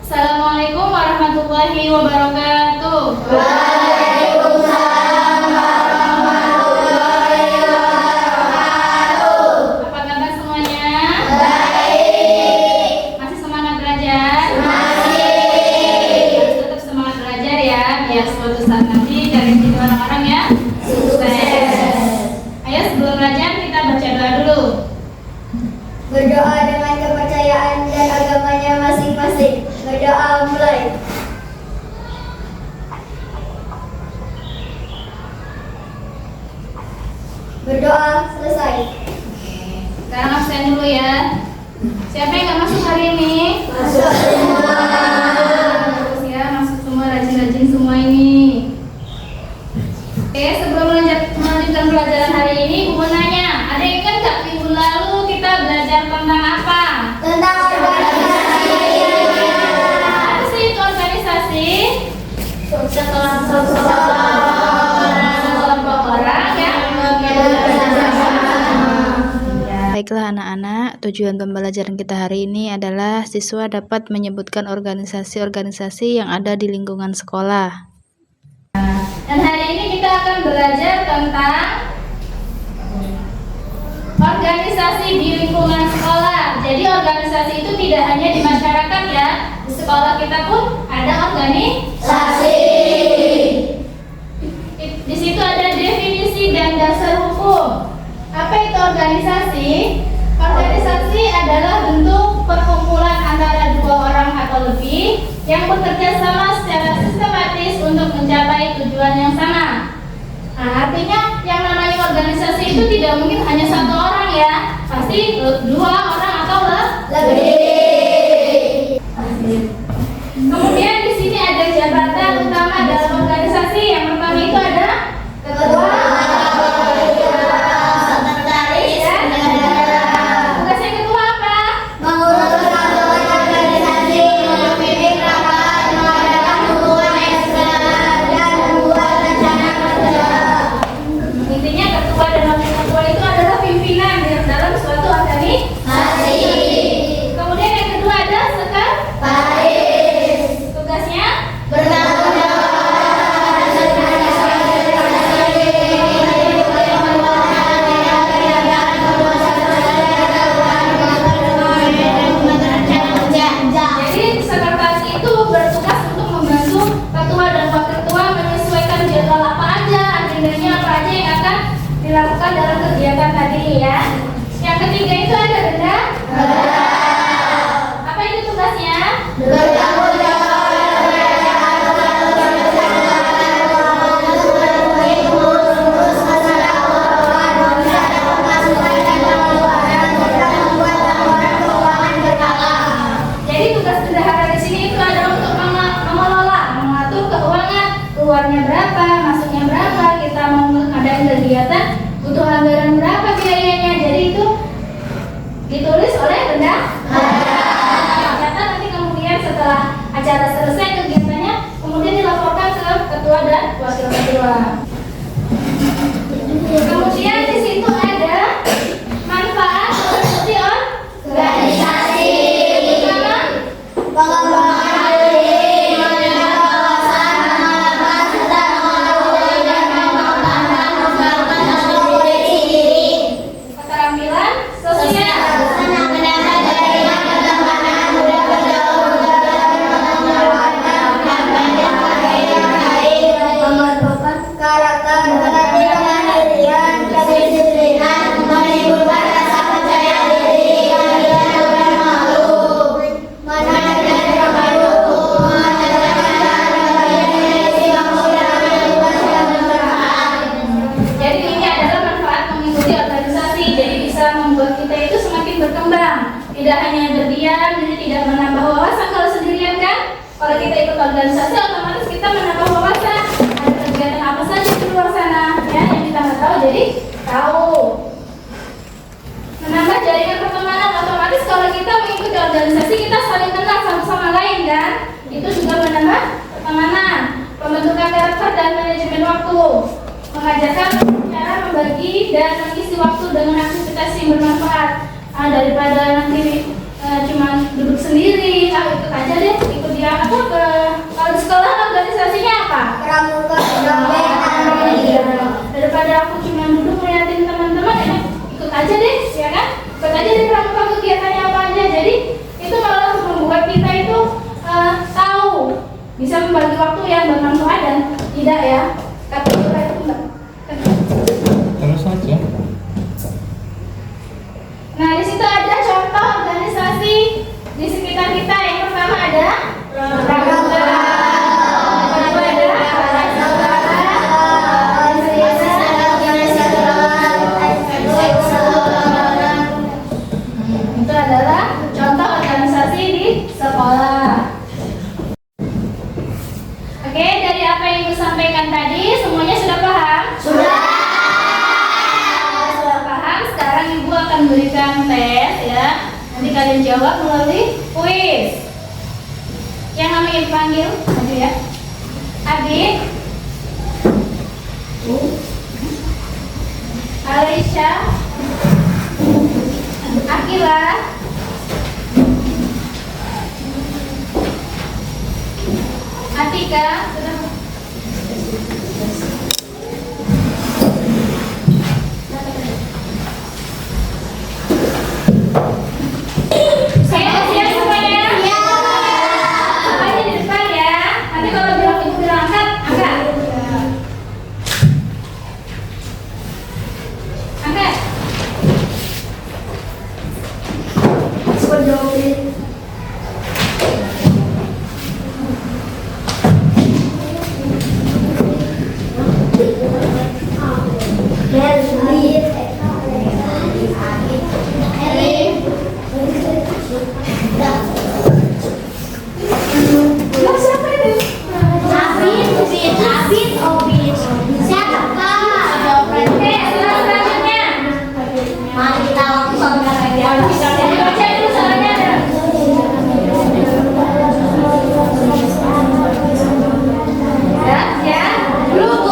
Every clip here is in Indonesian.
Assalamualaikum warahmatullahi wabarakatuh. Waalaikumsalam warahmatullahi wabarakatuh. Apa kabar semuanya? Baik. Masih semangat belajar? Masih. Harus tetap semangat belajar ya, biar suatu saat nanti kalian jadi orang-orang ya sukses. Ayo sebelum belajar kita baca doa dulu. Berdoa dengan kepercayaan dan agamanya masing-masing. Berdoa mulai. Berdoa selesai. Sekarang absen dulu ya. Siapa yang nggak masuk hari ini? Masuk semua. Terus ya, masuk semua, rajin-rajin semua ini. Oke, sebelum melanjutkan pelajaran hari ini, Ibu mau nanya, ada yang ingat nggak minggu lalu kita belajar tentang apa? Tentang organisasi. Apa sih itu organisasi? Sekelompok orang yang Baiklah anak-anak, tujuan pembelajaran kita hari ini adalah siswa dapat menyebutkan organisasi-organisasi yang ada di lingkungan sekolah. Dan hari ini kita akan belajar tentang organisasi di lingkungan sekolah. Jadi organisasi itu tidak hanya di masyarakat ya, di sekolah kita pun ada organisasi. Di situ ada definisi dan dasar hukum. Apa itu organisasi? Organisasi adalah bentuk perkumpulan antara dua orang atau lebih yang bekerja sama secara sistematis untuk mencapai tujuan yang sama. Nah, artinya yang namanya organisasi itu tidak mungkin hanya satu orang ya, pasti dua orang atau lebih. Kemudian di sini ada jabatan utama dalam organisasi. Yang pertama itu ada ketua, sekretaris, dan bendahara. Tugasnya ketua apa? Menguruskan organisasi, memimpin rapat, mengadakan hubungan eksternal, dan membuat rencana kerja. Intinya ketua dan wakil ketua itu adalah pimpinan dalam suatu organisasi. Kemudian yang kedua ada sekretaris. Tugasnya Bertanggung jawab atas organisasi, jadi sekretaris itu bertugas untuk membantu ketua dan wakil ketua menyesuaikan jadwal apa aja, agendanya apa aja yang akan dilakukan dalam kegiatan tadi ya. Yang ketiga itu ada bendahara. Apa itu tugasnya? bertanggung jawab mengurus masalah keuangan, merencanakan pemasukan dan pengeluaran, serta membuat laporan keuangan berkala. Jadi tugas bendahara di sini itu adalah untuk mengelola, mengatur keuangan, keluarnya berapa, masuknya berapa, kita mau ngadain kegiatan, butuh anggaran berapa biayanya. Jadi itu ditulis oleh bendahara. Ternyata nanti kemudian setelah acara selesai kegiatannya, kemudian dilaporkan ke ketua dan wakil ketua. Kemudian di situ ada manfaat organisasi Organisasi pertama. pengembangan diri, menjaga kawasan, mengelola serta mengatur dan mengembangkan potensi diri. Keterampilan sosial. Mendapat jaringan pertemanan, mudah bergaul, dan mengeluarkan pendapat dan faedah baik, membentuk karakter, melatih kemandirian, kedisiplinan, menimbulkan rasa percaya diri, keahlian bermalu, mengajarkan ramah hukum, mengajarkan cara berkomunikasi, dan menyebabkan keberkahan. Jadi ini adalah manfaat mengikuti organisasi. Jadi bisa membuat kita itu semakin berkembang. Tidak hanya berdiam, jadi tidak menambah wawasan kalau sendirian kan. Kalau kita ikut organisasi, otomatis kita menambah wawasan. Ada kegiatan apa saja di luar sana ya yang kita nggak tahu, jadi tahu. Menambah jaringan pertemanan, otomatis kalau kita mengikuti organisasi kita saling kenal satu sama lain kan. Itu juga menambah pertemanan. Pembentukan karakter dan manajemen waktu. Mengajarkan cara membagi dan mengisi waktu dengan aktivitas yang bermanfaat. Daripada nanti cuma duduk sendiri, ikut aja deh, ikut dia aja deh, ya kan? Ikut aja deh pramuka kegiatannya apa aja. Jadi itu malah membuat kita itu tahu, bisa membagi waktu yang bermanfaat dan tidak ya. Kata itu enggak. Terus aja. Nah, di situ ada contoh organisasi di sekitar kita. Yang pertama ada pramuka. Yang kedua ada itu adalah contoh organisasi di sekolah. Oke, dari apa yang Ibu sampaikan tadi, semuanya sudah paham? Sudah paham. Sekarang Ibu akan berikan tes ya. Nanti kalian jawab melalui kuis. Yang namanya dipanggil, maju ya. Adit, Alicia, Akila, Atika, siap semuanya? Semuanya di depan ya. Nanti kalau bilang Ibu bilang angkat, angkat. Angkat. Oke, selanjutnya. Mari kita langsung ke Baca dulu soalnya. Ya, grup.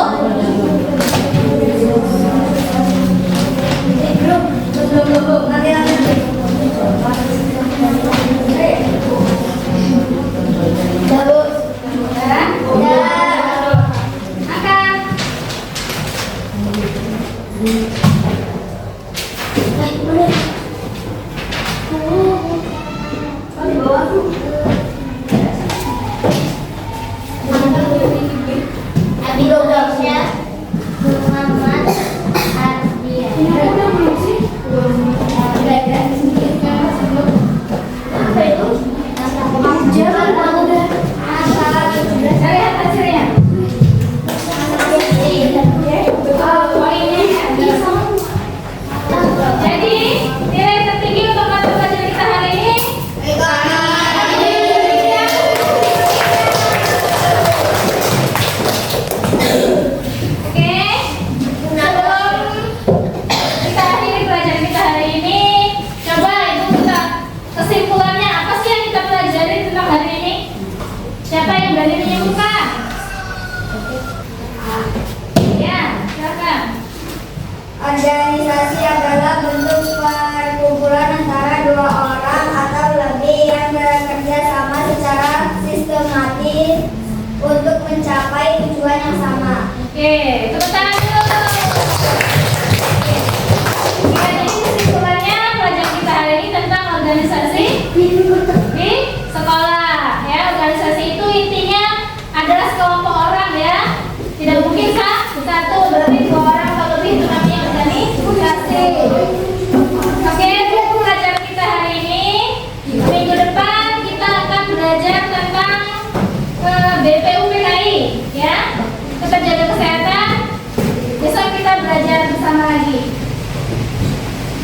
Cari hasilnya. Jadi nilai tertinggi untuk mata pelajaran kita hari ini oke. Sebelum kita akhiri pelajaran kita hari ini, coba Ibu kita kesimpulannya apa sih yang kita pelajari tentang hari ini? Siapa yang berani menyebutkan? Ya, silakan. Organisasi adalah bentuk perkumpulan antara dua orang atau lebih yang bekerja sama secara sistematis untuk mencapai tujuan yang sama. Oke, tepuk tangan dulu. Ya, jadi kesimpulannya pelajaran kita hari ini tentang organisasi di sekolah. Ya, organisasi itu intinya adalah sekelompok orang ya. Tidak mungkin satu, berarti dua orang atau lebih, itu namanya organisasi. Oke, buku pelajaran kita hari ini. Minggu depan kita akan belajar tentang BPUPKI ya. Tetap jaga kesehatan. Besok kita belajar bersama lagi.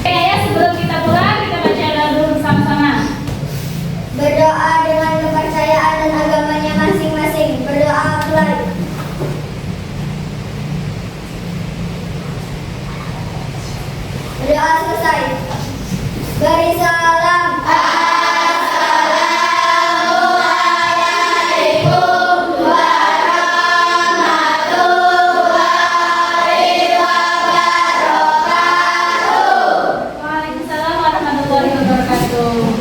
Oke ya, sebelum kita pulang kita baca doa dulu bersama-sama. Berdoa dengan kepercayaan dan agamanya masing-masing. Berdoa mulai. Berdoa selesai. Beri salam. Waalaikumsalam warahmatullahi wabarakatuh.